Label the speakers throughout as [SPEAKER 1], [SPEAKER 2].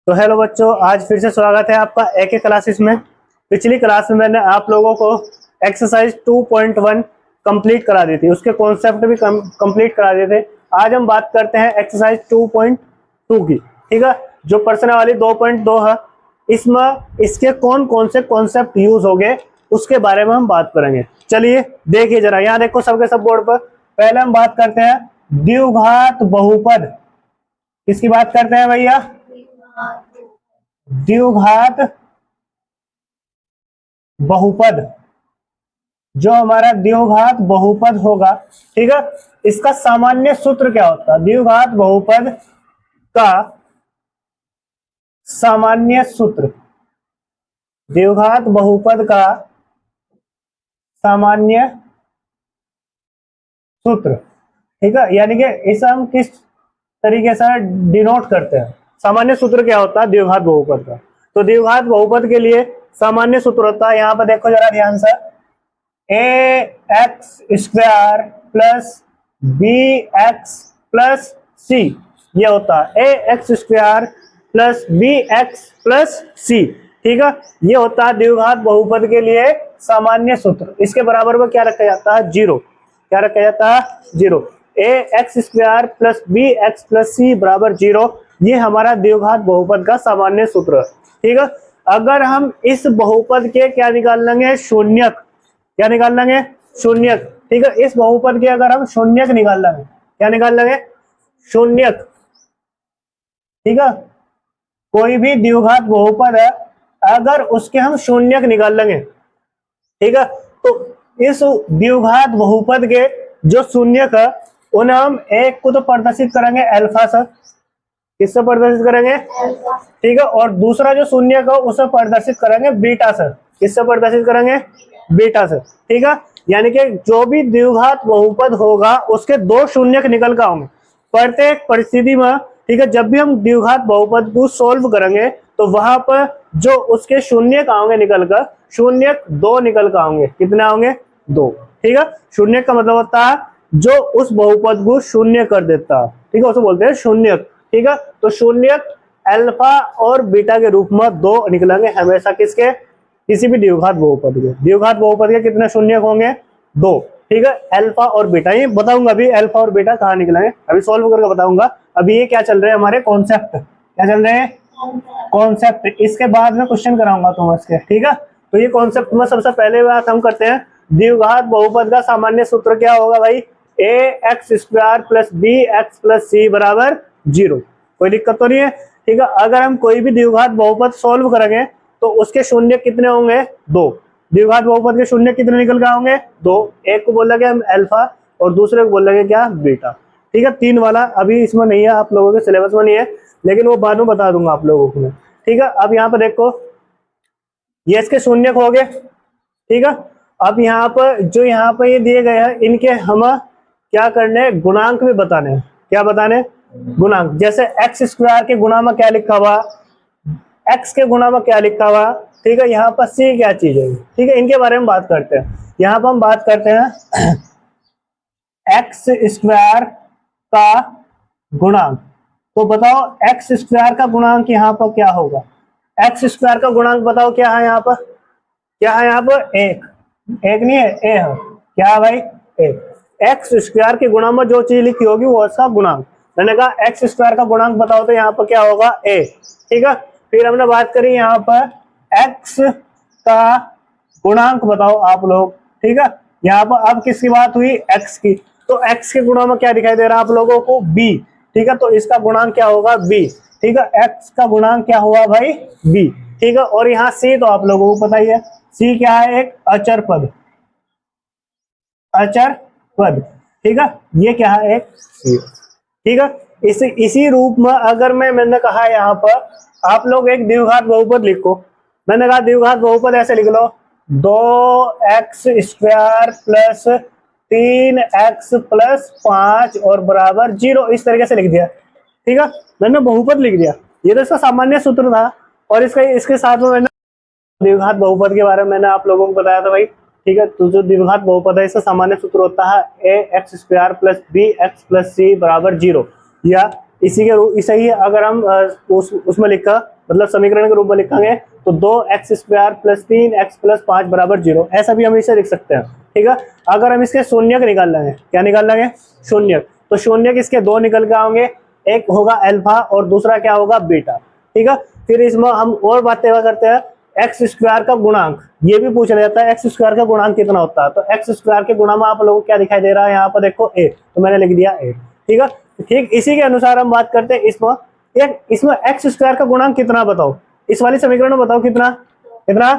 [SPEAKER 1] तो हेलो बच्चों, आज फिर से स्वागत है आपका एक क्लासेस में। पिछली क्लास में मैंने आप लोगों को एक्सरसाइज 2.1 कंप्लीट करा दी थी, उसके कॉन्सेप्ट भी कंप्लीट करा दिए थे। आज हम बात करते हैं एक्सरसाइज 2.2 की। ठीक है, जो प्रश्नावली 2.2 है, इसमें इसके कौन कौन से कॉन्सेप्ट यूज हो गए उसके बारे में हम बात करेंगे। चलिए देखिए जरा, यहाँ देखो सबके सब बोर्ड पर। पहले हम बात करते हैं द्विघात बहुपद। किसकी बात करते हैं भैया? द्विघात बहुपद। जो हमारा द्विघात बहुपद होगा, ठीक है, इसका सामान्य सूत्र क्या होता है? द्विघात बहुपद का सामान्य सूत्र, द्विघात बहुपद का सामान्य सूत्र, ठीक है, यानी कि इसे हम किस तरीके से डिनोट करते हैं? सामान्य सूत्र क्या होता है द्विघात बहुपद का? तो द्विघात बहुपद के लिए सामान्य सूत्र होता है, यहां पर देखो जरा ध्यान से, a x square plus b x plus c, ये होता है a x square plus b x plus c. ठीक है, ये होता है द्विघात बहुपद के लिए सामान्य सूत्र। इसके बराबर में क्या रखा जाता है? जीरो। क्या रखा जाता है? Zero. A x square plus b x plus c बराबर जीरो, ये हमारा द्विघात बहुपद का सामान्य सूत्र है। ठीक है, अगर हम इस बहुपद के क्या निकाल लेंगे? शून्यक। क्या निकाल लेंगे? शून्यक। ठीक है, इस बहुपद के अगर हम शून्यक निकाल लेंगे, क्या निकाल लेंगे? शून्यक। ठीक है, कोई भी द्विघात बहुपद है, अगर उसके हम शून्यक निकाल लेंगे, ठीक है, तो इस द्विघात बहुपद के जो शून्यक है उन्हें हम एक को तो प्रदर्शित करेंगे अल्फा से। किससे प्रदर्शित करेंगे? ठीक है, और दूसरा जो शून्यक है उसे प्रदर्शित करेंगे बीटा से। किससे प्रदर्शित करेंगे? बीटा से। ठीक है, यानी कि जो भी द्विघात बहुपद होगा उसके दो शून्यक निकल कर होंगे प्रत्येक परिस्थिति में। ठीक है, जब भी हम द्विघात बहुपद को सोल्व करेंगे तो वहां पर जो उसके शून्यक आओगे निकल कर, शून्यक दो निकल कर आओगे। कितने आओगे? दो। ठीक है, शून्यक का मतलब होता है जो उस बहुपद को शून्य कर देता है। ठीक है, उसे बोलते हैं शून्यक। ठीक है, तो शून्यक अल्फा और बीटा के रूप में दो निकलेंगे हमेशा। किसके? किसी भी द्विघात बहुपद के। द्विघात बहुपद के कितने शून्यक होंगे? दो। ठीक है, अल्फा और बीटा। ये बताऊंगा अभी अल्फा और बीटा कहाँ निकलेंगे, अभी सॉल्व करके बताऊंगा। अभी ये क्या चल रहे हैं हमारे कॉन्सेप्ट? क्या चल रहे हैं? कॉन्सेप्ट। इसके बाद में क्वेश्चन कराऊंगा तुम इसके। ठीक है, तो ये कॉन्सेप्ट में सबसे पहले बात हम करते हैं, द्विघात बहुपद का सामान्य सूत्र क्या होगा भाई? A x square plus b x plus c बराबर जीरो। कोई दिक्कत तो नहीं है? ठीक है, अगर हम कोई भी द्विघात बहुपद सॉल्व करेंगे तो उसके शून्य कितने होंगे? दो। द्विघात बहुपद के शून्य कितने निकल के होंगे? दो। एक को बोल लगे हम अल्फा और दूसरे को बोल लगे क्या? बीटा। ठीक है, तीन वाला अभी इसमें नहीं है, आप लोगों के सिलेबस में नहीं है, लेकिन वो बाद में बता दूंगा आप लोगों को मैं। ठीक है, अब यहाँ पर देखो, ये इसके शून्य हो गए। ठीक है, अब यहाँ पर जो यहाँ पर ये दिए गए हैं, इनके हम क्या करने हैं? गुणांक भी बताने हैं। क्या बताने? गुणांक। जैसे एक्स स्क्वायर के गुणा में क्या लिखा हुआ? एक्स के गुणा में क्या लिखा हुआ? ठीक है, यहाँ पर सी क्या चीज है? ठीक है, इनके बारे में बात करते हैं। यहाँ पर हम बात करते हैं एक्स स्क्वायर का गुणांक। तो बताओ एक्स स्क्वायर का गुणांक यहाँ पर क्या होगा? एक्स स्क्वायर का गुणांक बताओ क्या है यहाँ पर? क्या है यहाँ पर? एक। एक नहीं है, ए है। क्या है भाई? एक। एक्स स्क्वायर के गुणा में जो चीज लिखी होगी वो उसका गुणांक। मैंने कहा एक्स स्क्वायर का गुणांक बताओ, तो यहाँ पर क्या होगा? ए। ठीक है, फिर हमने बात करी यहाँ पर एक्स का गुणांक बताओ आप लोग। ठीक है, यहाँ पर अब किसकी बात हुई? एक्स की। तो एक्स के गुणा में क्या दिखाई दे रहा है आप लोगों को? बी। ठीक है, तो इसका गुणांक क्या होगा? बी। ठीक है, एक्स का गुणांक क्या हुआ भाई? बी। ठीक है, और यहाँ सी तो आप लोगों को पता ही है, सी क्या है? एक अचर पद। अचर पद। ठीक है, ये क्या है? एक सी। ठीक है, इसी रूप में अगर मैंने कहा यहाँ पर आप लोग एक द्विघात बहुपद लिखो। मैंने कहा द्विघात बहुपद ऐसे लिख लो, दो एक्स स्क्वायर प्लस तीन एक्स प्लस पांच और बराबर जीरो, इस तरीके से लिख दिया। ठीक है, मैंने बहुपद लिख दिया। ये तो इसका सामान्य सूत्र था, और इसके साथ में मैंने द्विघात बहुपद के बारे में मैंने आप लोगों को बताया था भाई। ठीक है, तो जो द्विघात बहुपद है इसका सामान्य सूत्र होता है a x square plus b x plus c बराबर जीरो, या इसी के रूप इसे ही अगर हम उसमें लिखा मतलब समीकरण के रूप में लिखेंगे तो 2x² + 3x + 5 बराबर 0, ऐसा भी हम इसे लिख सकते हैं। ठीक है, अगर हम इसके शून्य निकाल लेंगे, क्या निकाल लेंगे? शून्य। तो शून्य किसके दो निकल के आओगे, एक होगा अल्फा और दूसरा क्या होगा? बीटा। ठीक है, फिर इसमें हम और बातें करते हैं, x² का गुणांक, ये भी पूछा जाता है x² का गुणांक कितना होता है। तो x² के गुणा में आप लोगों को क्या दिखाई दे रहा है यहाँ पर? देखो a, तो मैंने लिख दिया a। ठीक है, ठीक इसी के अनुसार हम बात करते हैं इसमें x² का गुणांक कितना बताओ, इस वाली समीकरण में बताओ कितना कितना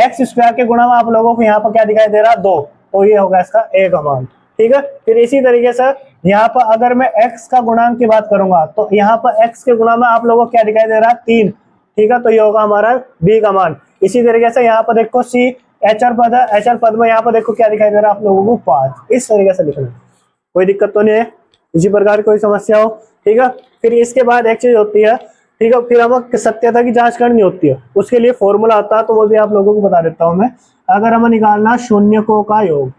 [SPEAKER 1] x² के गुणा में आप लोगों को यहाँ पर क्या दिखाई दे रहा है? 2, तो ये होगा इसका a का मान। ठीक है, फिर इसी तरीके से यहाँ पर अगर मैं x का गुणांक की बात करूंगा तो यहाँ पर x के गुणा में आप लोगों को क्या दिखाई दे रहा है? 3। ठीक है, तो ये होगा हमारा b का मान। इसी तरीके से यहाँ पर देखो c HR पद है, HR पद में यहाँ पर देखो क्या दिखाई दे रहा है आप लोगों को? 5। इस तरीके से लिखना, कोई दिक्कत तो नहीं है, इसी प्रकार कोई समस्या हो? ठीक है, फिर इसके बाद एक चीज होती है, ठीक है, फिर हमें सत्यता की जांच करनी होती है, उसके लिए फॉर्मूला आता है, तो वो भी आप लोगों को बता देता हूं मैं। अगर हमें निकालना शून्यकों का योग,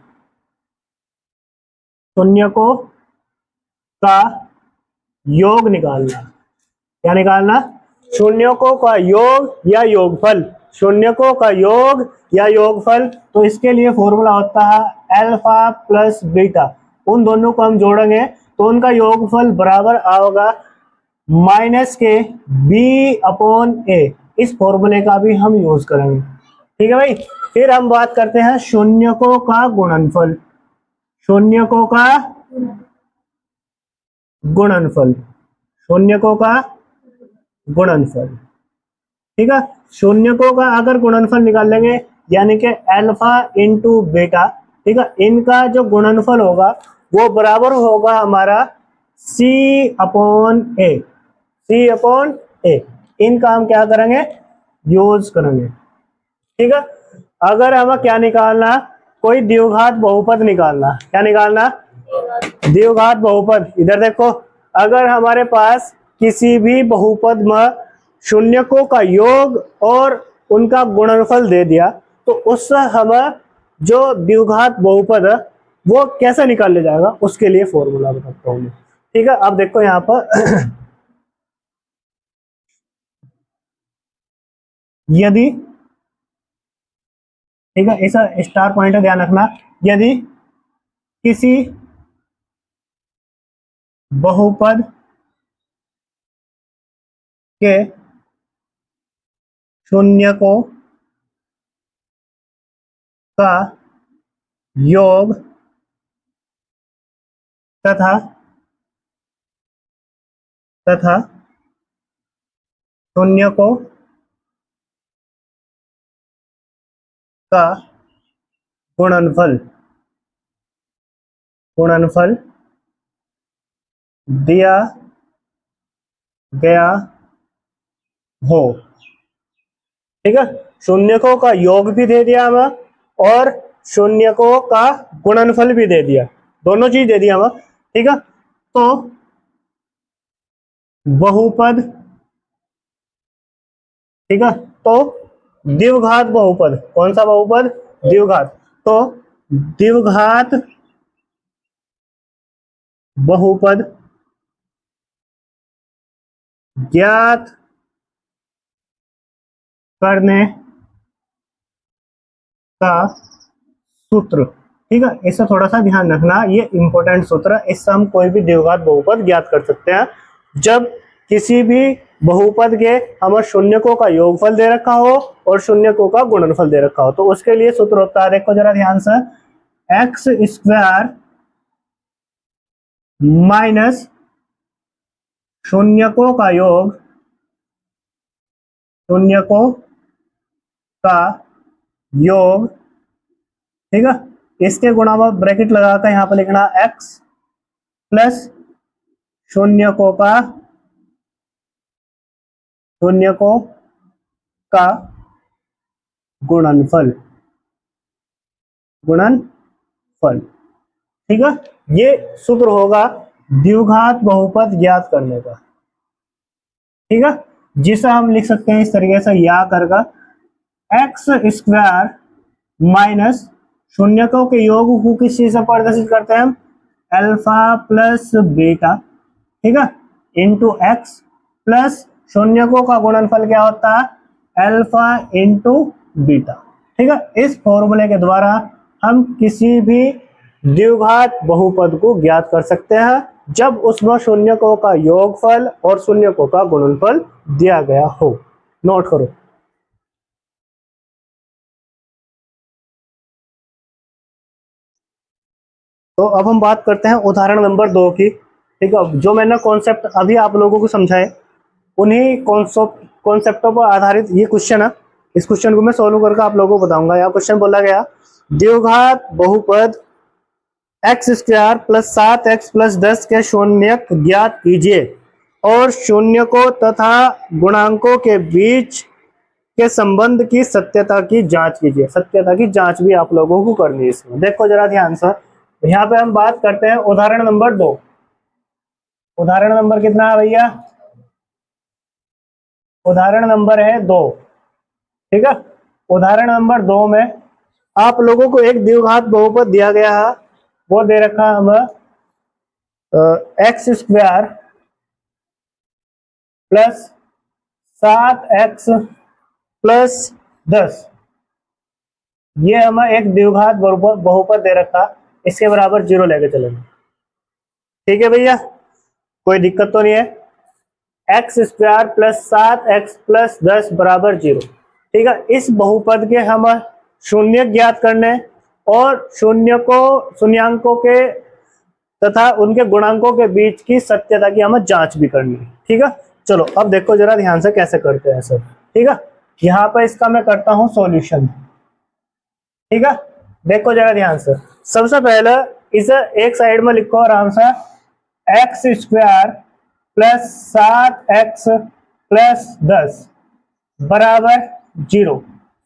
[SPEAKER 1] शून्यकों का योग निकालना, क्या निकालना? शून्यकों का योग या योगफल, शून्यकों का योग या योगफल। तो इसके लिए फॉर्मूला होता है अल्फा प्लस बीटा, उन दोनों को हम जोड़ेंगे तो उनका योगफल बराबर आओगा -के b/a। इस फॉर्मूले का भी हम यूज करेंगे। ठीक है भाई, फिर हम बात करते हैं शून्यकों का गुणनफल, शून्यकों का गुणनफल, शून्यकों का गुणनफल। ठीक है, शून्यकों का अगर गुणनफल निकाल लेंगे यानी कि अल्फा इंटू बीटा, ठीक है, इनका जो गुणनफल होगा वो बराबर होगा हमारा c/a, c/a। इनका हम क्या करेंगे? यूज करेंगे। ठीक है, अगर हमें क्या निकालना? कोई द्विघात बहुपद निकालना, क्या निकालना? द्विघात बहुपद। इधर देखो, अगर हमारे पास किसी भी बहुपद में शून्यकों का योग और उनका गुणनफल दे दिया तो उससे हमें जो द्विघात बहुपद है वो कैसे निकाल ले जाएगा, उसके लिए फॉर्मूला बताता हूं मैं। ठीक है, अब देखो यहाँ पर यदि, ठीक है, ऐसा स्टार पॉइंट ध्यान रखना, यदि किसी बहुपद के शून्यकों का योग तथा तथा शून्यकों का गुणनफल, गुणनफल दिया गया हो। ठीक है, शून्यकों का योग भी दे दिया हमें और शून्यकों का गुणनफल भी दे दिया, दोनों चीज दे दिया हमें। ठीक है, तो बहुपद, ठीक है, तो द्विघात बहुपद, कौन सा बहुपद? द्विघात। तो द्विघात बहुपद ज्ञात करने का सूत्र। ठीक है, इससे थोड़ा सा ध्यान रखना, ये इंपॉर्टेंट सूत्र है, इससे हम कोई भी द्विघात बहुपद ज्ञात कर सकते हैं। जब किसी भी बहुपद के हमें शून्यकों का योगफल दे रखा हो और शून्यकों का गुणनफल दे रखा हो तो उसके लिए सूत्र होता है, देखो जरा ध्यान से, x² माइनस शून्यकों का योग, शून्यकों का योग, ठीक है, इसके गुणा में ब्रैकेट लगाकर यहां पर लिखना x प्लस शून्यकों का गुणनफल, गुणनफल। ठीक है, ये सूत्र होगा द्विघात बहुपद ज्ञात करने का। ठीक है, जिसे हम लिख सकते हैं इस तरीके से, या करके x² माइनस शून्यकों के योग को किस चीज से प्रदर्शित करते हैं हम? Alpha plus beta. ठीक है, इंटू एक्स प्लस शून्यकों का गुणनफल क्या होता है, अल्फा इंटू बीटा। ठीक है, इस फॉर्मूले के द्वारा हम किसी भी द्विघात बहुपद को ज्ञात कर सकते हैं जब उसमें शून्यकों का योगफल और शून्यकों का गुणनफल दिया गया हो। नोट करो। तो अब हम बात करते हैं उदाहरण नंबर 2 की। ठीक है, जो मैंने कॉन्सेप्ट अभी आप लोगों को समझाए उन्हीं कॉन्सेप्टों पर आधारित ये क्वेश्चन है। इस क्वेश्चन को मैं सॉल्व करके आप लोगों को बताऊंगा। यहाँ क्वेश्चन बोला गया, द्विघात बहुपद x square plus 7x plus 10 के शून्यक ज्ञात कीजिए और शून्यकों तथा गुणांकों के बीच के संबंध की सत्यता की जांच कीजिए। सत्यता की जांच भी आप लोगों को करनी है इसमें। देखो जरा ध्यान से, यहाँ पे हम बात करते हैं उदाहरण नंबर 2। उदाहरण नंबर कितना है भैया, उदाहरण नंबर है 2। ठीक है, उदाहरण नंबर 2 में आप लोगों को एक द्विघात बहुपद दिया गया है, वो दे रखा है हमें x square plus 7x plus 10, ये हमें एक द्विघात बहुपद दे रखा, इसके बराबर 0 लेके चलेंगे। ठीक है भैया, कोई दिक्कत तो नहीं है। X square plus 7x plus 10 बराबर 0। ठीक है, इस बहुपद के हम शून्य ज्ञात करने और शून्यांकों के तथा उनके गुणांकों के बीच की सत्यता की हमें जांच भी करनी है। ठीक है, चलो अब देखो जरा ध्यान से कैसे करते हैं सब। ठीक है, यहाँ पर इसका मैं करता हूं सॉल्यूशन। ठीक है, देखो जरा ध्यान से, सबसे पहले इसे एक साइड में लिखो आराम से, x square plus 7x plus 10 बराबर 0,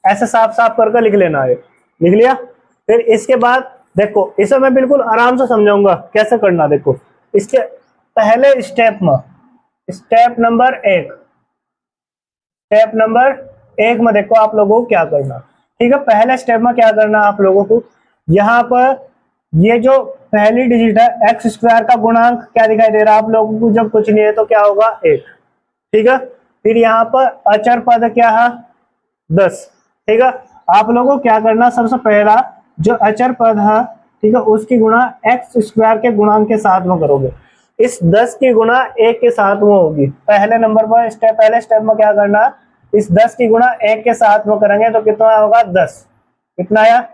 [SPEAKER 1] ऐसे साफ साफ करके लिख लेना है। लिख लिया? फिर इसके बाद देखो, इसे मैं बिल्कुल आराम से समझाऊंगा कैसे करना। देखो, इसके पहले स्टेप में, स्टेप नंबर 1 में देखो आप लोगों को क्या करना। ठीक है, पहले स्टेप में क्या करना आप लोगों को, यहाँ पर ये जो पहली डिजिट है एक्स स्क्वायर का गुणांक क्या दिखाई दे रहा है आप लोगों को, जब कुछ नहीं है तो क्या होगा 1। ठीक है, फिर यहाँ पर अचर पद क्या है 10। ठीक है, आप लोगों को क्या करना, सबसे पहला जो अचर पद है, ठीक है, उसकी गुणा एक्स स्क्वायर के गुणांक के साथ में करोगे। इस 10 की गुणा 1 के साथ में होगी। पहले नंबर पर पहले स्टेप में क्या करना, इस 10 की गुणा 1 के साथ में करेंगे तो कितना होगा 10। कितना आया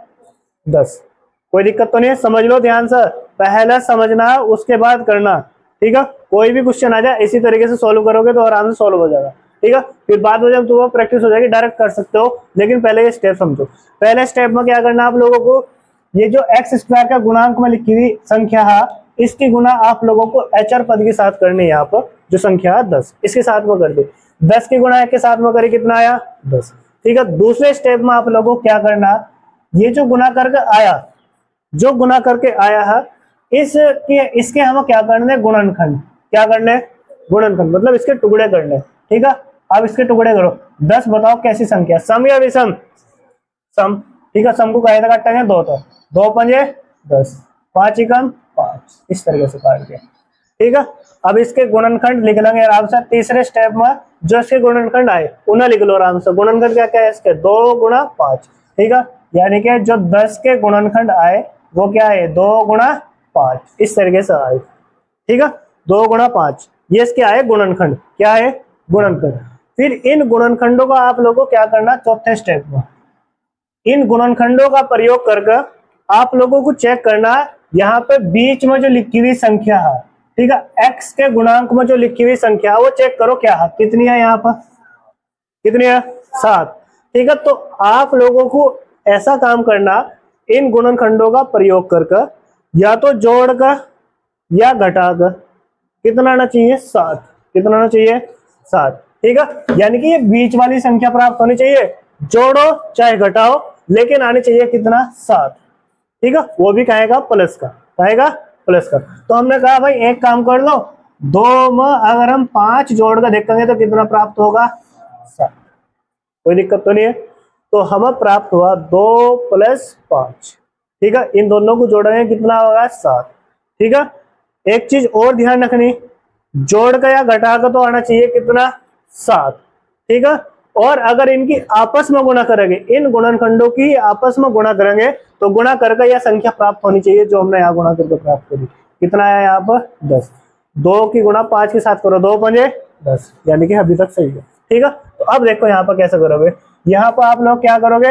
[SPEAKER 1] 10। कोई दिक्कत तो नहीं है, समझ लो ध्यान से, पहले समझना उसके बाद करना। ठीक है, कोई भी क्वेश्चन आ जाए इसी तरीके से सोल्व करोगे तो आराम से सोल्व हो जाएगा। ठीक है, फिर बाद में जब तुम्हें प्रैक्टिस हो जाएगी डायरेक्ट कर सकते हो, लेकिन पहले ये स्टेप समझो। पहले स्टेप में क्या करना आप लोगों को, ये जो एक्स स्क्वायर का गुणांक में लिखी हुई संख्या है, इसकी गुणा आप लोगों को अचर पद के साथ करनी है। यहाँ पर जो संख्या है 10, इसके साथ में कर दे। 10 की गुणा 1 के साथ में करी, कितना आया 10। ठीक है, दूसरे स्टेप में आप लोगों को क्या करना, ये जो गुणा करके आया, जो गुणा करके आया है, इसके हमें क्या करने, गुणनखंड। क्या करने, गुणनखंड, मतलब इसके टुकड़े करने। ठीक है, अब इसके टुकड़े करो। 10 बताओ कैसी संख्या, सम या विषम? सम। ठीक है, सम को कहे काटेंगे 2 तो 2 पंजे 10, 5 एकम 5, इस तरीके से काट के। ठीक है, अब इसके गुणनखंड लिख लेंगे आराम से। तीसरे स्टेप में जो इसके गुणनखंड आए उन्हें लिख लो आराम से। गुणनखंड क्या क्या है इसके, 2 गुणा 5। ठीक है, यानी कि जो 10 के गुणनखंड आए वो क्या है, 2 गुणा 5, इस तरीके से आए। ठीक है, 2 गुणा 5, ये इसके आए गुणनखंड। क्या है, गुणनखंड। फिर इन गुणनखंडों का आप लोगों को क्या करना, चौथे स्टेप में इन गुणनखंडों का प्रयोग करके आप लोगों को चेक करना, यहाँ पे बीच में जो लिखी हुई संख्या है, ठीक है, एक्स के गुणांक में जो लिखी हुई संख्या है वो चेक करो क्या है, कितनी है, यहाँ पर कितनी है 7। ठीक है, तो आप लोगों को ऐसा काम करना, इन गुणनखंडों का प्रयोग करके या तो जोड़कर या घटाकर कितना आना चाहिए 7। कितना आना चाहिए 7। ठीक है, यानी कि ये बीच वाली संख्या प्राप्त होनी चाहिए, जोड़ो चाहे घटाओ लेकिन आनी चाहिए कितना 7। ठीक है, वो भी कहेगा प्लस का, कहेगा प्लस का। तो हमने कहा भाई एक काम कर लो, 2 में अगर हम 5 जोड़ कर देखेंगे तो कितना प्राप्त होगा 7। कोई दिक्कत तो नहीं है। तो हमें प्राप्त हुआ 2 + 5। ठीक है, इन दोनों को जोड़ेंगे कितना होगा 7। ठीक है, एक चीज और ध्यान रखनी, जोड़ का या घटा का तो आना चाहिए कितना, 7। ठीक है, और अगर इनकी आपस में गुणा करेंगे, इन गुणनखंडों की आपस में गुणा करेंगे तो गुणा करके यह संख्या प्राप्त होनी चाहिए जो हमने यहाँ गुणा करके प्राप्त करी। कितना है यहाँ पर, 10। 2 की गुणा 5 के साथ करो, 2 पंजे 10, यानी कि अभी तक सही है। ठीक है, तो अब देखो यहाँ पर कैसे करोगे। यहाँ पर आप लोग क्या करोगे,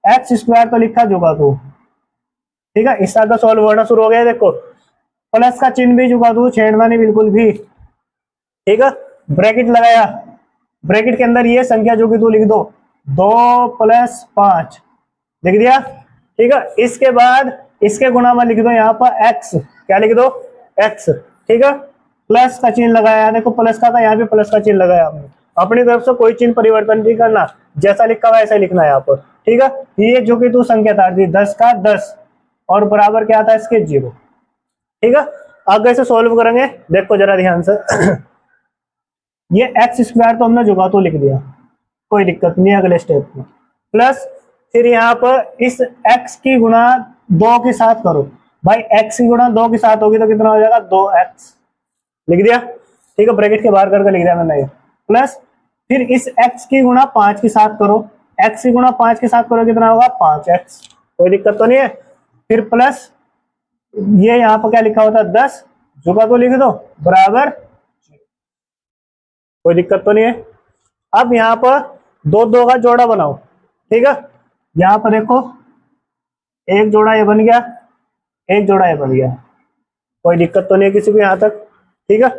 [SPEAKER 1] एक्स स्क्वायर तो लिखा जुगा तू, ठीक है, इसका तो सॉल्व होना शुरू हो गया। देखो प्लस का चिन्ह भी जुगा तू, छेड़ना नहीं बिल्कुल भी। ठीक है, ब्रैकेट लगाया, ब्रैकेट के अंदर ये संख्या जो कि तू लिख दो, 2 + 5 लिख दिया। ठीक है, इसके बाद इसके गुणा में लिख दो यहाँ पर x, क्या लिख दो, x। ठीक है, प्लस का चिन्ह लगाया, देखो प्लस का था, यहाँ पे प्लस का चिन्ह लगाया हमने। अपनी तरफ से कोई चिन्ह परिवर्तन नहीं करना, जैसा लिखा हुआ ऐसा लिखना है यहाँ पर। ठीक है, ये जो कि तू संख्या था 10 का 10 और बराबर क्या था इसके 0। ठीक है, आगे से सॉल्व करेंगे, देखो जरा ध्यान से। ये एक्स स्क्वायर तो हमने जुगा तो लिख दिया, कोई दिक्कत नहीं अगले स्टेप में। प्लस फिर यहाँ पर इस x की गुणा 2 के साथ करो, भाई x की गुणा 2 के साथ होगी तो कितना हो जाएगा, 2x लिख दिया। ठीक है, ब्रैकेट के बाहर करके लिख दिया मैंने। प्लस फिर इस x की गुणा 5 के साथ करो, x की गुणा 5 के साथ करो कितना होगा, 5x, कोई दिक्कत तो नहीं है। फिर प्लस ये यहाँ पर क्या लिखा होता है, 10 जुगा तो लिख दो बराबर, कोई दिक्कत तो नहीं है। अब यहाँ पर 2 2 का जोड़ा बनाओ। ठीक है, यहाँ पर देखो एक जोड़ा ये बन गया, एक जोड़ा ये बन गया, कोई दिक्कत तो नहीं है किसी को यहाँ तक। ठीक है,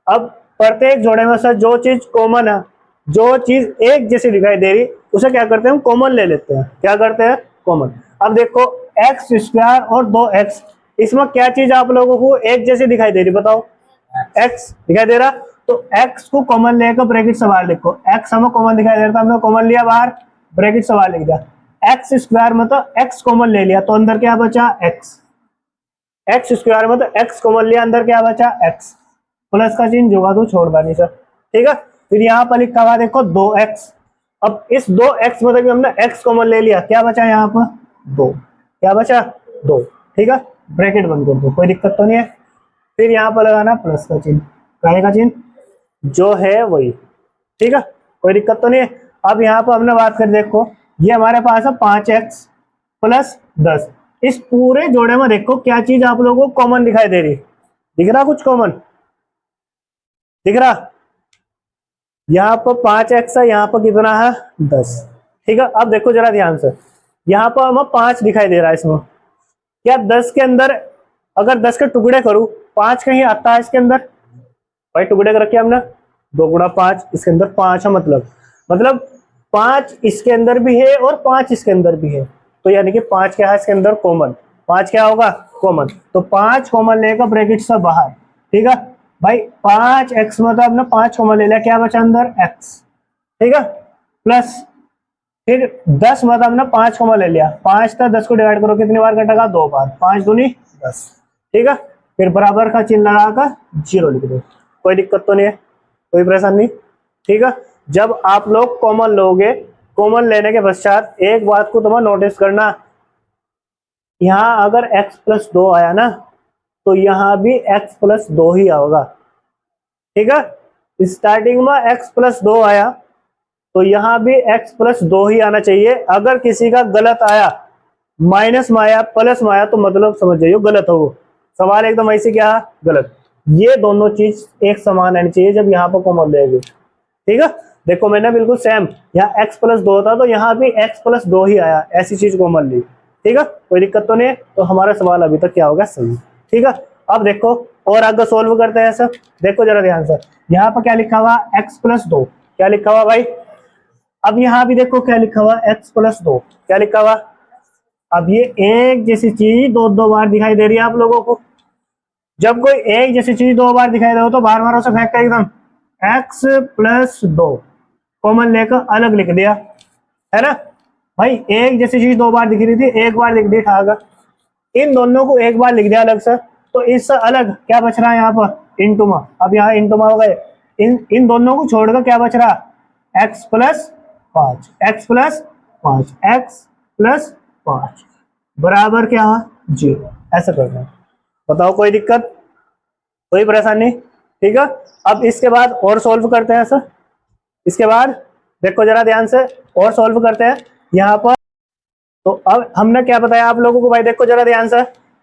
[SPEAKER 1] अब प्रत्येक जोड़े में से जो चीज कॉमन है, जो चीज एक जैसी दिखाई दे रही, उसे क्या करते हैं, हम कॉमन ले लेते हैं। क्या करते हैं, कॉमन। अब देखो एक्स स्क्वायर और 2x, इसमें क्या चीज आप लोगों को एक जैसी दिखाई दे रही, बताओ, x दिखाई दे रहा, तो x को कॉमन लेकर ब्रैकेट से बाहर लिखो। x हमें कॉमन दिखाई दे रहा था, हमने कॉमन लिया बाहर, ब्रैकेट से बाहर लिख दिया। एक्स स्क्वायर में तो x कॉमन ले लिया तो अंदर क्या बचा, x। एक्स स्क्वायर में तो x कॉमन लिया, अंदर क्या बचा, x। प्लस का चिन्ह जोगा तो छोड़ना नहीं सर। ठीक है, फिर यहाँ पर लिखा हुआ देखो 2x। अब इस 2x में तो हमने x कॉमन ले लिया, क्या बचा यहाँ पर, 2, क्या बचा, 2। ठीक है, ब्रैकेट बंद कर दो, कोई दिक्कत तो नहीं है। फिर यहाँ पर लगाना प्लस का चिन्ह, काय का चिन्ह, जो है वही। ठीक है, कोई दिक्कत तो नहीं है। अब यहाँ पर हमने बात कर, देखो ये हमारे पास है 5x + 10। इस पूरे जोड़े में देखो क्या चीज आप लोगों को कॉमन दिखाई दे रही, दिख रहा कुछ कॉमन, दिख रहा, यहाँ पर 5x है, यहाँ पर कितना है, 10। ठीक है, अब देखो जरा ध्यान से, यहाँ पर हमें 5 दिखाई दे रहा है इसमें, क्या 10 के अंदर अगर 10 के टुकड़े करूं 5 कहीं आता है इसके अंदर, भाई टुकड़े कर रखे हमने, 2 गुणा 5, इसके अंदर 5 है, मतलब 5 इसके अंदर भी है और 5 इसके अंदर भी है, तो यानी कि 5 क्या है इसके अंदर, कॉमन। 5 क्या होगा, कॉमन, तो 5 कॉमन लेकर ब्रैकेट से बाहर। ठीक है भाई, 5x में तो हमने 5 कॉमन ले लिया, क्या बचा अंदर, x। ठीक है, प्लस फिर 10 में तो हमने 5 कॉमन ले लिया, 5 था 10 को डिवाइड करो कितनी बार कटेगा, 2 बार, 5 दूनी 10। ठीक है, फिर बराबर का चिन्ह लगाकर 0 लिख दो, कोई दिक्कत तो नहीं है, कोई परेशानी नहीं। ठीक है, जब आप लोग कॉमन लोगे, कॉमन लेने के पश्चात एक बात को तुम्हें नोटिस करना, यहाँ अगर x + 2 आया ना तो यहाँ भी x + 2 ही आओगा। ठीक है, स्टार्टिंग में x + 2 आया तो यहाँ भी x + 2 ही आना चाहिए। अगर किसी का गलत आया, माइनस में आया, प्लस में आया, तो मतलब समझ जाइए गलत हो वो सवाल, एकदम ऐसे क्या गलत। ये दोनों चीज एक समान आनी चाहिए जब यहाँ पर कॉमन लेंगे। ठीक है, देखो मैंने बिल्कुल सेम, यहाँ x + 2 था तो यहाँ भी x + 2 ही आया, ऐसी चीज कॉमन ली। ठीक है, कोई दिक्कत तो नहीं है, तो हमारा सवाल अभी तक क्या होगा, सही। ठीक है, अब देखो और आगे सोल्व करते हैं सर, देखो जरा ध्यान से, यहाँ पर क्या लिखा हुआ, x + 2, क्या लिखा हुआ भाई। अब यहाँ भी देखो क्या लिखा हुआ, x + 2, क्या लिखा हुआ। अब ये एक जैसी चीज 2 2 बार दिखाई दे रही है आप लोगों को, जब कोई एक जैसी चीज 2 बार दिखाई दे तो बार बार उसे फेंक कर एकदम x + 2 कॉमन लेकर अलग लिख दिया, है ना भाई। एक जैसी चीज 2 बार दिख रही थी, एक बार लिख दी ठाकर, इन दोनों को एक बार लिख दिया अलग से, तो इससे अलग क्या बच रहा है यहाँ पर, इंटूमा। अब यहाँ इंटूमा हो गए, इन दोनों को छोड़कर क्या बच रहा, x + 5, x + 5, x + 5 बराबर क्या है, 0। ऐसा करना है, बताओ कोई दिक्कत, कोई परेशानी। ठीक है, अब इसके बाद और सॉल्व करते हैं सर। इसके बाद देखो जरा ध्यान से और सॉल्व करते हैं यहाँ पर। तो अब हमने क्या बताया आप लोगों को भाई, देखो जरा ध्यान से।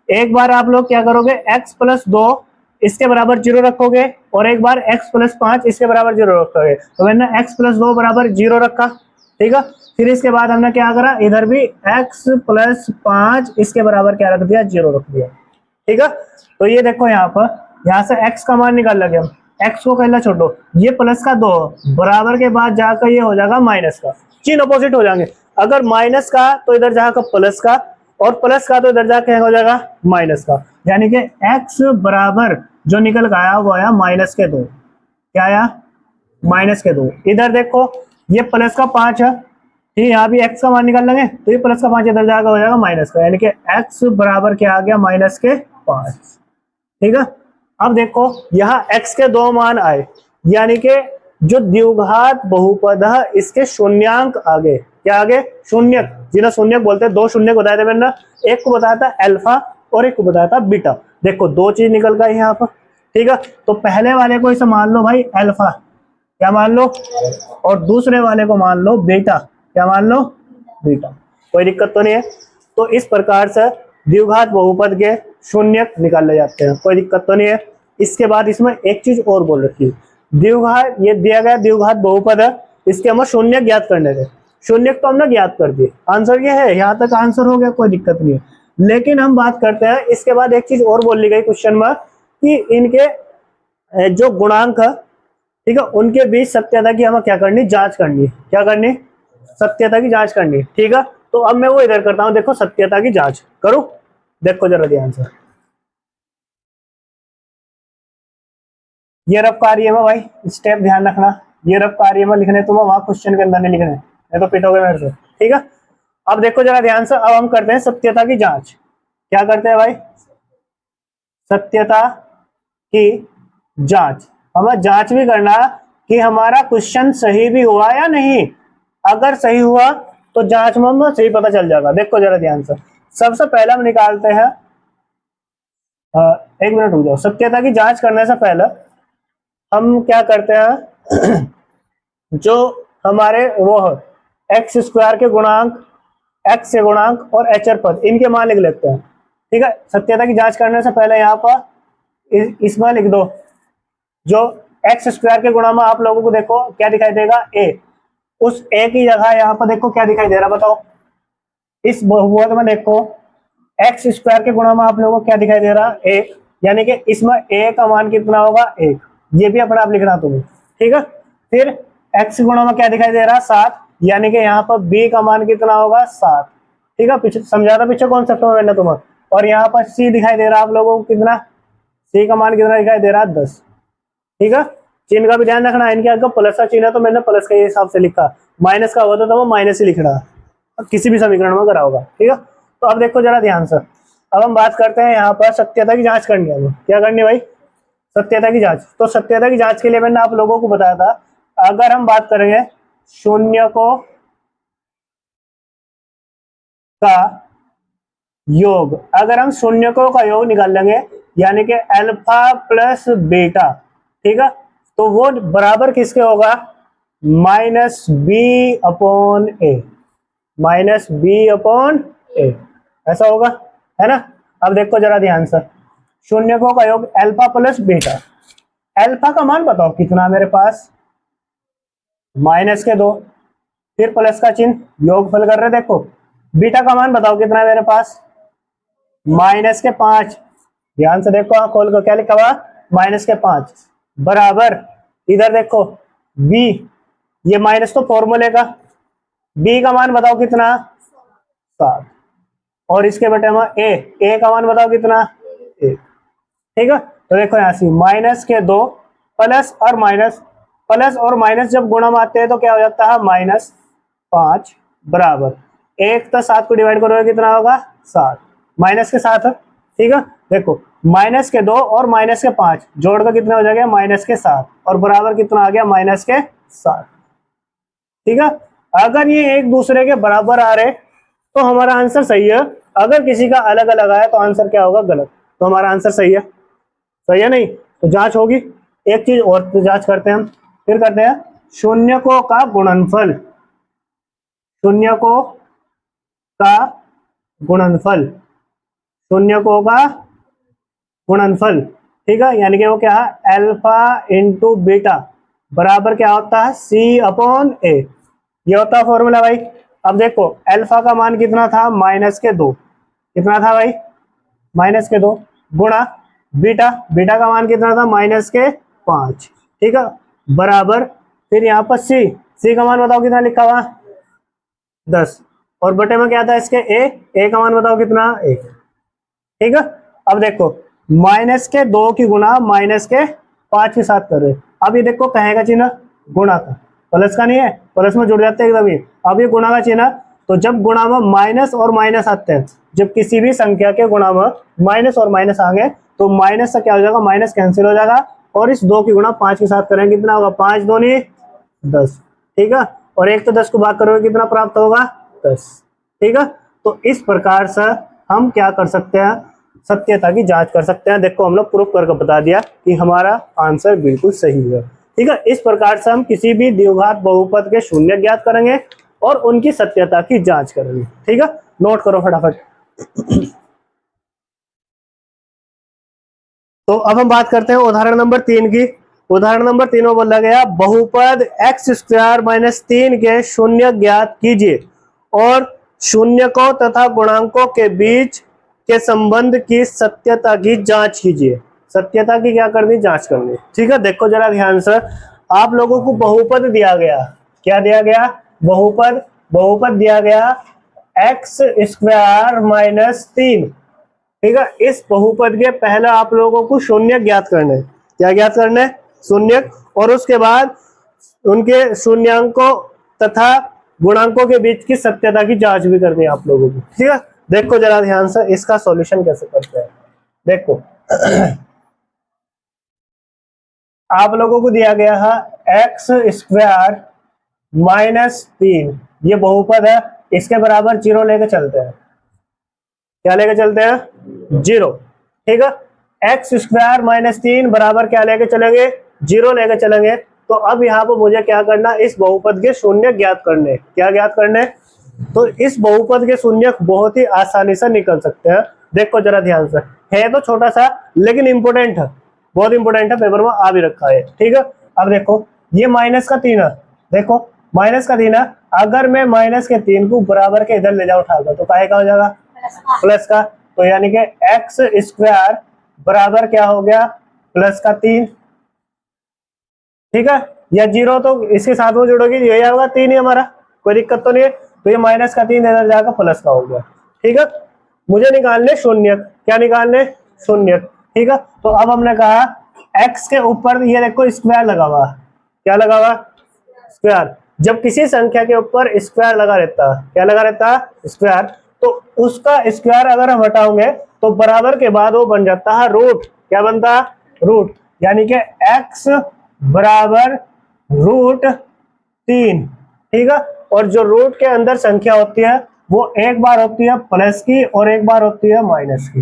[SPEAKER 1] एक बार आप लोग क्या करोगे, x प्लस 2 इसके बराबर 0 रखोगे, और एक बार x प्लस 5 इसके बराबर 0 रखोगे। तो मैंने x प्लस 2 बराबर 0 रखा, ठीक है। फिर इसके बाद हमने क्या करा, इधर भी x प्लस 5 इसके बराबर क्या रख दिया, 0 रख दिया, ठीक है। तो ये देखो यहाँ पर, यहाँ से x का मान निकाल लगे हम, x को पहला छोड़ो, ये प्लस का 2 बराबर के बाद जाकर ये हो जाएगा माइनस का, चिन्ह अपोजिट हो जाएंगे। अगर माइनस का तो इधर जाकर प्लस का, और प्लस का तो इधर जाके हो जाएगा माइनस का, यानी कि x बराबर जो निकल आया वो आया माइनस के 2। क्या आया, माइनस के 2। इधर देखो ये प्लस का 5 है, ठीक, यहाँ भी x का मान निकाल लेंगे, तो ये प्लस का 5 इधर जाकर हो जाएगा माइनस का, यानी कि x बराबर क्या आ गया, माइनस के 5, ठीक है। अब देखो यहाँ x के 2 मान आए, यानी कि जो द्विघात बहुपद है इसके शून्यांक आगे, क्या आगे, शून्यक, जिन्हें शून्यक बोलते हैं। 2 शून्यक बताए थे मैंने, एक को बताया था अल्फा और एक को बताया था बीटा। देखो 2 चीज निकल गई यहाँ पर, ठीक है। तो पहले वाले को इसे मान लो भाई अल्फा, क्या मान लो, और दूसरे वाले को मान लो बीटा, क्या मान लो, बीटा। कोई दिक्कत तो नहीं है। तो इस प्रकार से द्विघात बहुपद के शून्यक निकाले जाते हैं, कोई दिक्कत तो नहीं है। इसके बाद इसमें एक चीज और बोल रखी है, द्विघात, ये दिया गया द्विघात बहुपद है, इसके हमें शून्यक ज्ञात करने थे। शून्यक तो हमने ज्ञात कर दिए, आंसर ये है, यहाँ तक आंसर हो गया, कोई दिक्कत नहीं है। लेकिन हम बात करते हैं इसके बाद एक चीज और बोल ली गई क्वेश्चन में, कि इनके जो गुणांक है, ठीक है, उनके बीच सत्यता की हमें क्या करनी, जांच करनी, क्या करनी, सत्यता की जांच करनी, ठीक है। तो अब मैं वो इधर करता हूं, देखो सत्यता की जांच करो, देखो जरा ध्यान से। ये रफ कार्य में भाई स्टेप ध्यान रखना, ये रफ कार्य में लिखने तुम्हें, वहां क्वेश्चन के अंदर नहीं लिखने, नहीं तो पिटोगे मेरे से, ठीक है। अब देखो जरा ध्यान से, अब हम करते हैं सत्यता की जांच। क्या करते हैं भाई, सत्यता की जांच। हमें जांच भी करना कि हमारा क्वेश्चन सही भी हुआ या नहीं। अगर सही हुआ तो जांच में हमें सही पता चल जाएगा। देखो जरा ध्यान से, सबसे पहले हम निकालते हैं, एक मिनट रुक जाओ। सत्यता की जांच करने से पहले हम क्या करते हैं, जो हमारे वो है एक्स स्क्वायर के गुणांक, एक्स के गुणांक और एचर पद, इनके मान लिख लेते हैं, ठीक है। सत्यता की जांच करने से पहले यहाँ पर इसमें लिख दो, जो एक्स स्क्वायर के गुणा में आप लोगों को देखो क्या दिखाई देगा, ए। उस ए की जगह यहाँ पर देखो क्या दिखाई दे रहा, बताओ। इस बहुपद में देखो एक्स स्क्वायर के गुणा में आप लोगों को क्या दिखाई दे रहा, एक, यानी कि इसमें ए का मान कितना होगा, 1। ये भी अपना आप लिखना तुम्हें, ठीक है। फिर एक्स गुणा में क्या दिखाई दे रहा, 7, यानी कि यहाँ पर बी का मान कितना होगा, 7, ठीक है। पीछे समझा था, पीछे कॉन्सेप्ट में मैंने तुम्हें। और यहाँ पर सी दिखाई दे रहा आप लोगों को कितना, सी का मान कितना दिखाई दे रहा, 10, ठीक है। चिन्ह का भी ध्यान रखना, इनके अगर प्लस का चिन्ह है तो मैंने प्लस के हिसाब से लिखा, माइनस का होता तो मैं माइनस ही लिख रहा, किसी भी समीकरण में करा होगा, ठीक है। तो अब देखो जरा ध्यान से, अब हम बात करते हैं यहाँ पर सत्यता की जांच करनी है। क्या करनी भाई, सत्यता की जांच। तो सत्यता की जांच के लिए मैंने आप लोगों को बताया था, अगर हम बात करेंगे शून्य को का योग, अगर हम शून्य को का योग निकाल लेंगे, यानी कि अल्फा प्लस बीटा, ठीक है, तो वो बराबर किसके होगा, माइनस बी अपॉन ए, माइनस बी अपॉन ए, ऐसा होगा, है ना। अब देखो जरा ध्यान से, शून्य को का योग अल्फा प्लस बीटा, अल्फा का मान बताओ कितना मेरे पास, माइनस के 2, फिर प्लस का चिन्ह, योगफल कर रहे, देखो बीटा का मान बताओ कितना है मेरे पास, माइनस के 5, ध्यान से देखो, खोल को क्या लिखा हुआ, माइनस के 5, बराबर इधर देखो b, ये माइनस तो फॉर्मूले का, b का मान बताओ कितना, 7, और इसके बेटे में a का मान बताओ कितना, 1, ठीक है। तो देखो यहाँ से माइनस के 2, प्लस और माइनस, प्लस और माइनस जब गुणा में आते हैं तो क्या हो जाता है, -5, बराबर 1 तो 7 को डिवाइड करोगे कितना होगा, 7, माइनस के 7 है, ठीक है। देखो माइनस के 2 और माइनस के 5 जोड़कर कितना हो जाएगा, माइनस के 7, और बराबर कितना आ गया, माइनस के 7, ठीक है। अगर ये एक दूसरे के बराबर आ रहे तो हमारा आंसर सही है, अगर किसी का अलग अलग आया तो आंसर क्या होगा, गलत। तो हमारा आंसर सही है, सही है नहीं, तो जांच होगी। एक चीज और जांच करते हैं हम, फिर करते हैं शून्यकों का गुणनफल, शून्यकों का गुणनफल, शून्यकों का गुणनफल, ठीक है। यानी कि वो क्या है, अल्फा इंटू बीटा बराबर क्या होता है, सी अपॉन ए, ये होता है फॉर्मूला भाई। अब देखो अल्फा का मान कितना था, -2, कितना था भाई, -2, गुणा बीटा, बीटा का मान कितना था, -5, ठीक है, बराबर, फिर यहाँ पर सी का मान बताओ कितना लिखा हुआ, 10, और बटे में क्या था इसके, ए का मान बताओ कितना, 1, ठीक है। अब देखो -2 की गुणा -5 के साथ कर रहे, अब ये देखो कहेगा चिन्ह गुणा का, प्लस का नहीं है, प्लस में जुड़ जाते हैं एकदम ही। अब ये गुणा का चिन्ह, तो जब गुणा में माइनस और माइनस आते हैं, जब किसी भी संख्या के गुणा में माइनस और माइनस आ गए तो माइनस से क्या हो जाएगा, माइनस कैंसिल हो जाएगा, और इस 2 की गुणा 5 के साथ करेंगे, कितना होगा, 5 दूनी 10, ठीक है, और 1 तो 10 को भाग करोगे कितना प्राप्त होगा, 10, ठीक है। तो इस प्रकार से हम क्या कर सकते हैं, सत्यता की जांच कर सकते हैं। देखो हम लोग प्रूफ करके बता दिया कि हमारा आंसर बिल्कुल सही है, ठीक है। इस प्रकार से हम किसी भी द्विघात बहुपद के शून्य ज्ञात करेंगे और उनकी सत्यता की जांच करेंगे, ठीक है। नोट करो फटाफट। तो अब हम बात करते हैं उदाहरण नंबर 3 की। उदाहरण नंबर 3 में बोला गया बहुपद x² - 3 के शून्य ज्ञात कीजिए और शून्यकों तथा गुणांकों के बीच के संबंध की सत्यता की जांच कीजिए। सत्यता की क्या करनी, जांच करनी, ठीक है। देखो जरा ध्यान से, आप लोगों को बहुपद दिया गया, क्या दिया गया, बहुपद, बहुपद दिया गया x² - 3, ठीक है। इस बहुपद के पहले आप लोगों को शून्य ज्ञात करने, क्या ज्ञात करने, शून्य, और उसके बाद उनके शून्यांकों तथा गुणांकों के बीच की सत्यता की जांच भी करनी है आप लोगों को, ठीक है। देखो जरा ध्यान से इसका सॉल्यूशन कैसे करते हैं। देखो आप लोगों को दिया गया है x² - 3, ये बहुपद है, इसके बराबर 0 लेके चलते हैं, क्या लेके चलते हैं, 0, ठीक है। x² - 3 बराबर क्या लेके चलेंगे, 0 लेके चलेंगे। तो अब यहाँ पर मुझे क्या करना, इस बहुपद के शून्य ज्ञात करने, क्या ज्ञात करने, तो इस बहुपद के शून्य बहुत ही आसानी से निकल सकते हैं। देखो जरा ध्यान से, है तो छोटा सा लेकिन इंपोर्टेंट है, बहुत इंपोर्टेंट है, पेपर में आ भी रखा है, ठीक है। अब देखो ये -3 है, देखो -3 है, अगर मैं -3 को बराबर के इधर ले जाऊं उठाकर तो काहे का हो जाएगा, प्लस का, तो यानी कि x² बराबर क्या हो गया, +3, ठीक है। या 0 तो इसके साथ में जोड़ोगे यही होगा, 3 ही हमारा, कोई दिक्कत तो नहीं है। तो ये -3 इधर जाकर प्लस का हो गया, ठीक है। मुझे निकालने शून्य, क्या निकालने, शून्य, ठीक है। तो अब हमने कहा x के ऊपर ये देखो स्क्वायर लगा हुआ, क्या लगा हुआ, स्क्वायर। जब किसी संख्या के ऊपर स्क्वायर लगा रहता, क्या लगा रहता, स्क्वायर, तो उसका स्क्वायर अगर हम हटाओगे तो बराबर के बाद वो बन जाता है रूट, क्या बनता है, रूट, यानी कि x बराबर √3, ठीक है। और जो रूट के अंदर संख्या होती है वो एक बार होती है प्लस की और एक बार होती है माइनस की,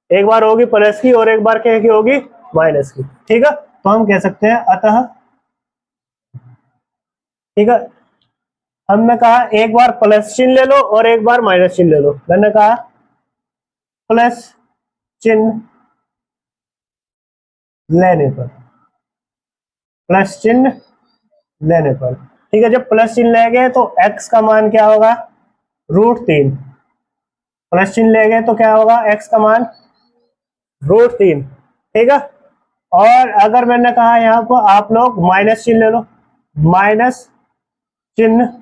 [SPEAKER 1] एक बार होगी प्लस की और एक बार क्या की होगी, माइनस की, ठीक है। तो हम कह सकते हैं अतः, ठीक है, हमने कहा एक बार प्लस चिन्ह ले लो और एक बार माइनस चिन्ह ले लो, मैंने कहा प्लस चिन्ह लेने पर, प्लस चिन्ह लेने पर, ठीक है। जब प्लस चिन्ह लेंगे तो x का मान क्या होगा, √3, प्लस चिन्ह लेंगे तो क्या होगा, x का मान √3, ठीक है। और अगर मैंने कहा यहाँ पर आप लोग माइनस चिन्ह ले लो, माइनस चिन्ह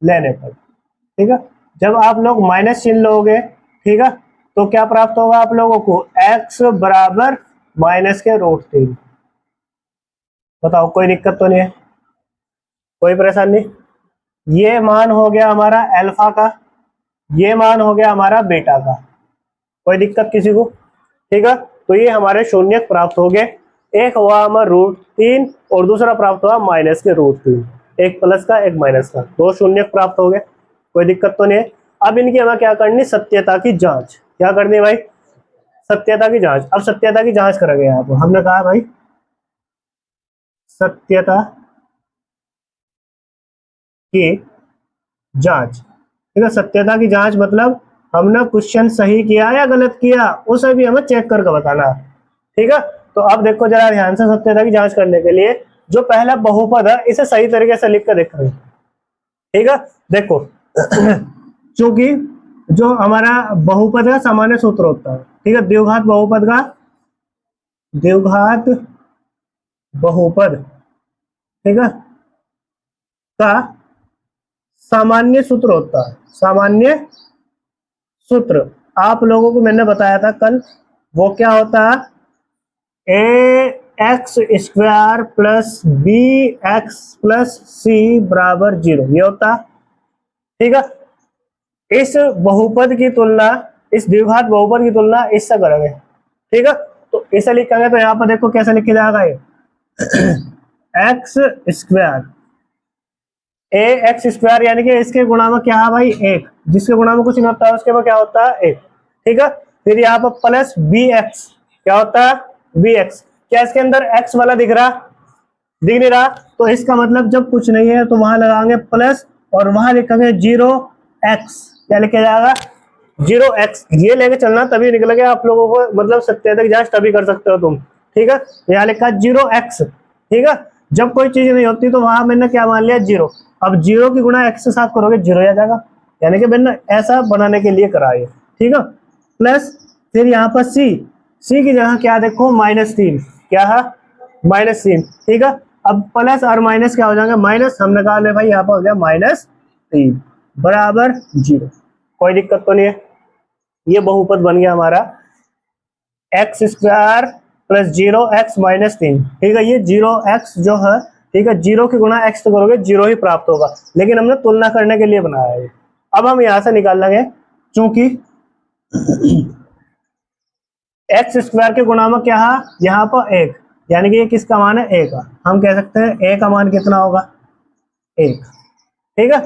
[SPEAKER 1] लेने पर, ठीक है। जब आप लोग माइनस चिन्ह लोगे, ठीक है, तो क्या प्राप्त होगा आप लोगों को, x बराबर -√3। बताओ कोई दिक्कत तो नहीं है, कोई परेशानी नहीं। ये मान हो गया हमारा अल्फा का, ये मान हो गया हमारा बीटा का, कोई दिक्कत किसी को, ठीक है। तो ये हमारे शून्य प्राप्त हो गए, एक हुआ हमारा √3 और दूसरा प्राप्त हुआ -√3, एक प्लस का एक माइनस का, दो शून्य प्राप्त हो गए, कोई दिक्कत तो नहीं है। अब इनकी हमें क्या करनी, सत्यता की जांच, क्या करनी है भाई, सत्यता की जांच। अब सत्यता की जांच करेंगे यहाँ पर, हमने कहा भाई सत्यता की जांच। ठीक है, सत्यता की जांच मतलब हमने क्वेश्चन सही किया या गलत किया उसे भी हमें चेक करके बताना है। ठीक है, तो अब देखो जरा ध्यान से, सत्यता की जांच करने के लिए जो पहला बहुपद है इसे सही तरीके से लिख कर देखो। ठीक है, देखो क्योंकि जो हमारा बहुपद का सामान्य सूत्र होता है, ठीक है, द्विघात बहुपद का, द्विघात बहुपद, ठीक है, का सामान्य सूत्र होता है, सामान्य सूत्र आप लोगों को मैंने बताया था कल, वो क्या होता है, a x square plus b x plus c बराबर 0, ये होता। ठीक है, इस बहुपद की तुलना, इस द्विघात बहुपद की तुलना इससे करेंगे। ठीक है, तो इसे लिखेंगे तो यहाँ पर देखो कैसे लिखा जाएगा, ये एक्स स्क्वायर, ए एक्स स्क्वायर यानी कि इसके गुणा में क्या है भाई, एक, जिसके गुणा में कुछ नहीं होता है उसके में क्या होता है, एक। ठीक है, फिर यहाँ पर प्लस बी एक्स, क्या होता है, बी एक्स, क्या इसके अंदर एक्स वाला दिख रहा, दिख नहीं रहा, तो इसका मतलब जब कुछ नहीं है तो वहां लगाएंगे प्लस और वहां लिखेंगे 0x, क्या लिखा जाएगा, 0x, ये लेके चलना तभी निकलेगा आप लोगों को, मतलब सत्यात्मक जांच तभी कर सकते हो तुम। ठीक है, यहाँ लिखा 0x। ठीक है, जब कोई चीज नहीं होती तो वहां मैंने क्या मान लिया, 0। अब 0 की गुणा x के साथ करोगे 0 आ जाएगा, यानी कि मैंने ऐसा बनाने के लिए करा है। ठीक है, प्लस फिर यहाँ पर सी की जगह क्या देखो, -3, क्या है, -3। ठीक है, अब प्लस और माइनस क्या हो जाएगा, माइनस, हमने कहा ले भाई यहाँ पर हो गया -3 बराबर 0, कोई दिक्कत तो नहीं है, ये बहुपद बन गया हमारा एक्स स्क्वायर प्लस 0x-3। ठीक है, ये 0x जो है, ठीक है, 0 की गुणा x तो करोगे 0 ही प्राप्त होगा, लेकिन हमने तुलना करने के लिए बनाया है। अब हम यहां से निकाल लेंगे, चूंकि एक्स स्क्वायर के गुणा में क्या है, यहाँ पर 1, यानी कि ये किसका मान है, a का, हम कह सकते हैं a का मान कितना होगा, 1। ठीक है,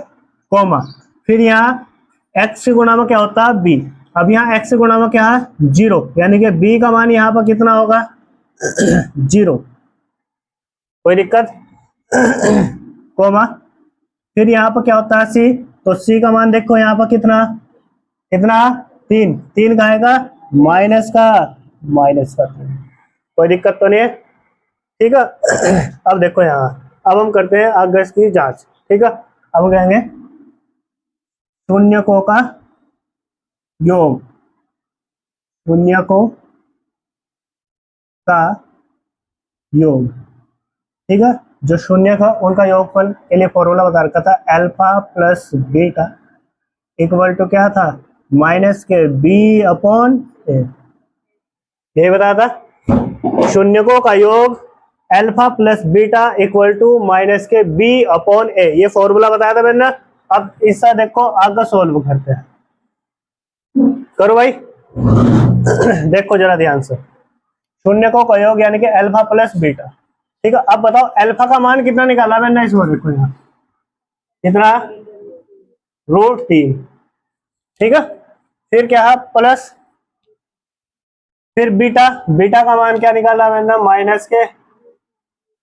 [SPEAKER 1] कोमा, फिर यहाँ x के गुणा में क्या होता है, b, अब यहाँ x के गुणा में क्या है, 0, यानी कि b का मान यहाँ पर कितना होगा, 0, कोई दिक्कत, कोमा, फिर यहाँ पर क्या होता है c, तो c का मान देखो यहाँ पर कितना, कितना, 3 का आएगा, माइनस का 3, कोई दिक्कत तो नहीं है। ठीक है, अब देखो यहाँ, अब हम करते हैं आगे की जांच। ठीक है, अब हम कहेंगे शून्यकों का योग, शून्यकों का योग। ठीक है, जो शून्य का उनका योगफल के लिए फॉर्मूला बता रखा था, alpha plus beta equal to क्या था, माइनस के बी अपॉन ए, यही बताया था, शून्यकों का योग alpha plus beta equal to minus के बी अपॉन ए, ये फॉर्मूला बताया था मैंने। अब इसका देखो आगे सोल्व करते हैं, करो भाई देखो जरा ध्यान से, शून्यकों का योग यानी कि अल्फा प्लस बीटा। ठीक है, अब बताओ अल्फा का मान कितना निकाला मैंने, इसमें देखो यहाँ कितना, √3। ठीक है, फिर क्या है, प्लस, फिर बीटा, बीटा का मान क्या निकाला मैंने, माइनस के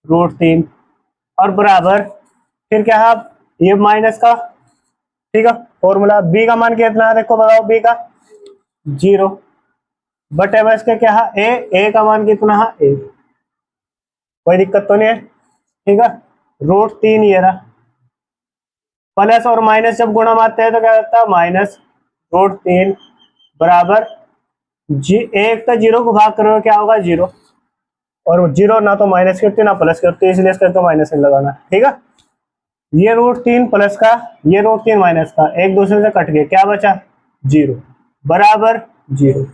[SPEAKER 1] √3, और बराबर, फिर क्या है, ये माइनस का। ठीक है, फॉर्मूला, बी का मान कितना है देखो, बताओ, बी का 0 बटे में इसके क्या है, ए का मान कितना है, ए, कोई दिक्कत तो नहीं है। ठीक है, √3 ये रहा, प्लस और माइनस जब गुणा मारते हैं तो क्या होता है, -√3 बराबर एक तो 0 को भाग करोगे क्या होगा, 0, और 0 ना तो माइनस करती ना प्लस करती, इसलिए इसका तो माइनस नहीं लगाना। ठीक है, ये √3 प्लस का, ये √3 माइनस का, एक दूसरे से कट गए, क्या बचा, 0 बराबर 0,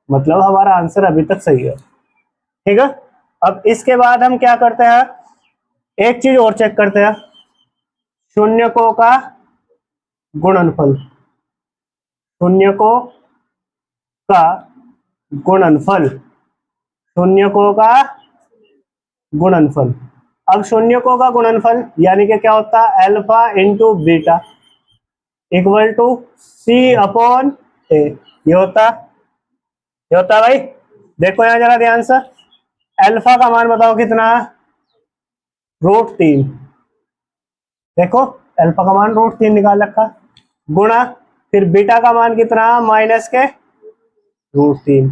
[SPEAKER 1] मतलब हमारा आंसर अभी तक सही है। ठीक है, अब इसके बाद हम क्या करते हैं, एक चीज और चेक करते हैं, शून्यकों का गुणनफल, शून्यकों का गुणनफल, शून्यकों का गुणनफल। अब शून्यकों का गुणनफल यानी कि क्या होता है, alpha into beta equal to c upon a, ये होता, ये होता भाई। देखो यहाँ जरा ध्यान से, अल्फा का मान बताओ कितना है, √3, देखो अल्फा का मान √3 निकाल रखा, गुणा फिर बीटा का मान कितना, माइनस के √3,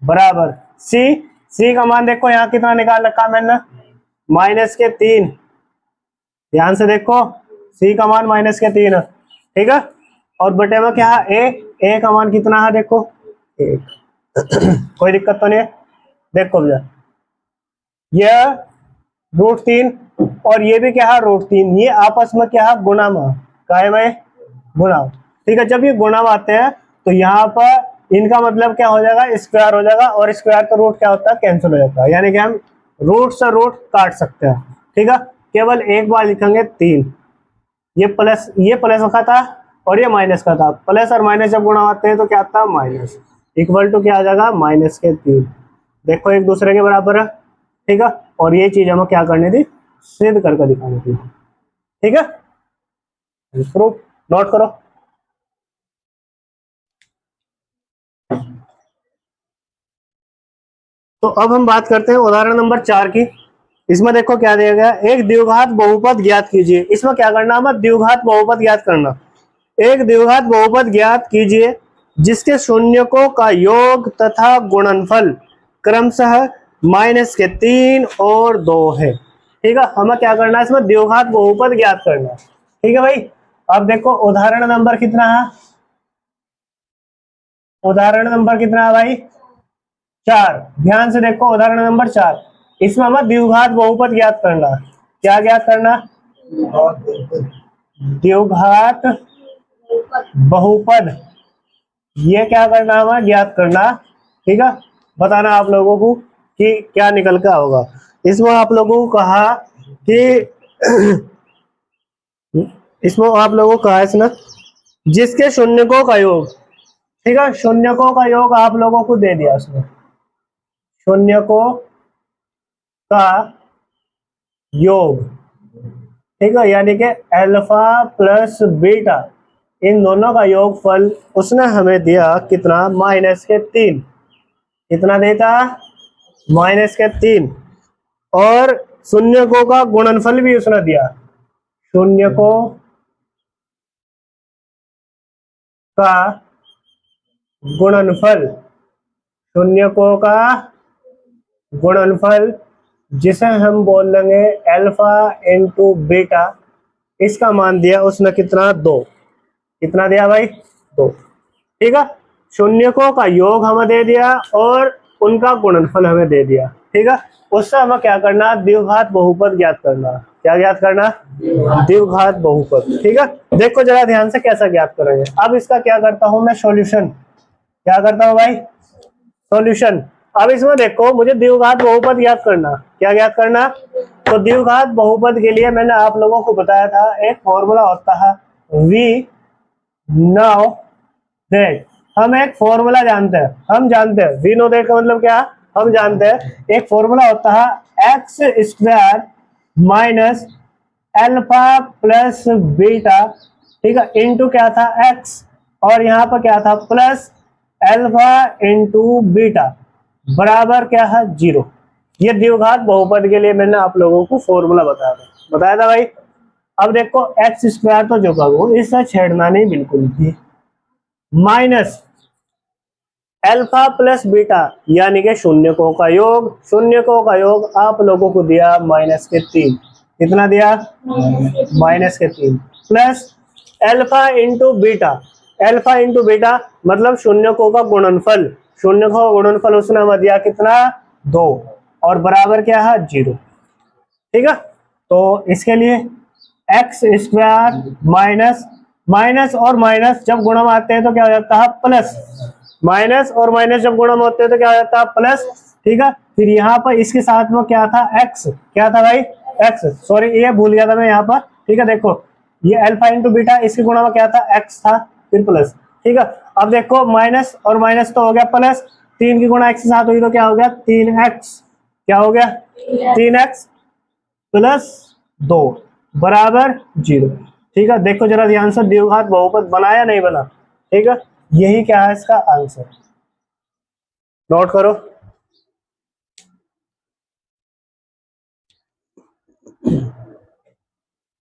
[SPEAKER 1] बराबर सी का मान देखो यहाँ कितना निकाल रखा मैंने, -3। ध्यान से देखो, सी का मान -3 है, ठीक है। और बटे में क्या है, ए का मान कितना है, देखो 1। कोई दिक्कत तो नहीं है। देखो भैया यह √3 और ये भी क्या है √3, ये आपस में क्या है, गुणा में, क्या है भाई, गुणा, ठीक है। जब ये गुणा में आते हैं तो यहाँ पर इनका मतलब क्या हो जाएगा, स्क्वायर हो जाएगा, और स्क्वायर का रूट क्या होता है, कैंसिल हो जाता है, यानी कि हम रूट से रूट काट सकते हैं, ठीक है। केवल एक बार लिखेंगे 3, ये प्लस का था और ये माइनस का था, प्लस और माइनस जब गुणा आते हैं तो क्या आता है, माइनस, इक्वल टू क्या आ जाएगा, -3। देखो एक दूसरे के बराबर है, ठीक है। और ये चीज हमें क्या करनी थी, सिद्ध करके दिखानी थी, ठीक है। प्रूफ नोट करो। तो अब हम बात करते हैं उदाहरण नंबर 4 की। इसमें देखो क्या दिया गया, एक द्विघात बहुपद ज्ञात कीजिए। इसमें क्या करना, हमें द्विघात बहुपद ज्ञात करना। एक द्विघात बहुपद ज्ञात कीजिए जिसके शून्यकों का योग तथा गुणनफल क्रमशः -3 और 2 है, ठीक है। हमें क्या करना है, इसमें द्विघात बहुपद ज्ञात करना है, ठीक है भाई। अब देखो उदाहरण नंबर कितना है, उदाहरण नंबर कितना है भाई, 4। ध्यान से देखो उदाहरण नंबर 4, इसमें हमें द्विघात बहुपद ज्ञात करना। क्या ज्ञात करना, द्विघात बहुपद, ये क्या करना हमें, ज्ञात करना, ठीक है। बताना आप लोगों को कि क्या निकल का होगा। इसमें आप लोगों को कहा कि इसमें आप लोगों को कहा इसने जिसके शून्यकों का योग, ठीक है, शून्यकों का योग आप लोगों को दे दिया इसमें, शून्यकों का योग, ठीक है, यानी कि अल्फा प्लस बीटा, इन दोनों का योगफल उसने हमें दिया कितना, -3। कितना देता, -3। और शून्यकों का गुणनफल भी उसने दिया, शून्यकों का गुणनफल, शून्यकों का गुणनफल जिसे हम बोल लेंगे अल्फा इंटू बीटा, इसका मान दिया उसने कितना, 2। कितना दिया भाई, 2, ठीक है। शून्यकों का योग हमें दे दिया और उनका गुणनफल हमें दे दिया, ठीक है। उससे हमें क्या करना, द्विघात बहुपद ज्ञात करना। क्या ज्ञात करना, द्विघात बहुपद, ठीक है। देखो जरा ध्यान से कैसा ज्ञात करेंगे। अब इसका क्या करता हूं मैं, सॉल्यूशन। क्या करता हूं भाई, सॉल्यूशन। अब इसमें देखो मुझे द्विघात बहुपद ज्ञात करना। क्या ज्ञात करना, तो द्विघात बहुपद के लिए मैंने आप लोगों को बताया था एक फॉर्मूला होता है, वी नाउ दैट। हम एक फॉर्मूला जानते हैं, हम जानते हैं वी नो दैट का मतलब क्या, हम जानते हैं एक फॉर्मूला होता है x² minus alpha plus beta, ठीक है, इंटू क्या था, x, और यहाँ पर क्या था, प्लस अल्फा इंटू बीटा, बराबर क्या है, 0। ये द्विघात बहुपद के लिए मैंने आप लोगों को फॉर्मूला बताया था भाई। अब देखो x² तो जो कहो इससे छेड़ना नहीं बिल्कुल भी, माइनस अल्फा प्लस बीटा यानी कि शून्यकों का योग, शून्यकों का योग आप लोगों को दिया -3। कितना दिया, -3, plus alpha into beta, alpha into beta मतलब शून्यकों का गुणनफल, शून्यकों का गुणनफल उसने हमें दिया कितना, 2, और बराबर क्या है, 0, ठीक है। तो इसके लिए x² माइनस और माइनस जब गुणा में आते हैं तो क्या हो जाता है, प्लस, माइनस और माइनस जब गुणा में होते हैं तो क्या हो जाता है, प्लस, ठीक है। फिर यहाँ पर इसके साथ में क्या था, x, क्या था भाई, x, सॉरी ये भूल गया था मैं यहाँ पर, ठीक है। देखो ये अल्फा इंटू बीटा, इसके गुणा में क्या था, x था, फिर प्लस, ठीक है। अब देखो माइनस और माइनस तो हो गया प्लस, 3 की गुणा x के साथ हुई तो क्या हो गया, 3x, क्या हो गया, 3x प्लस 2 बराबर 0, ठीक है। देखो जरा ध्यान से, द्विघात बहुपद बनाया नहीं बना, ठीक है। यही क्या है इसका आंसर, नोट करो।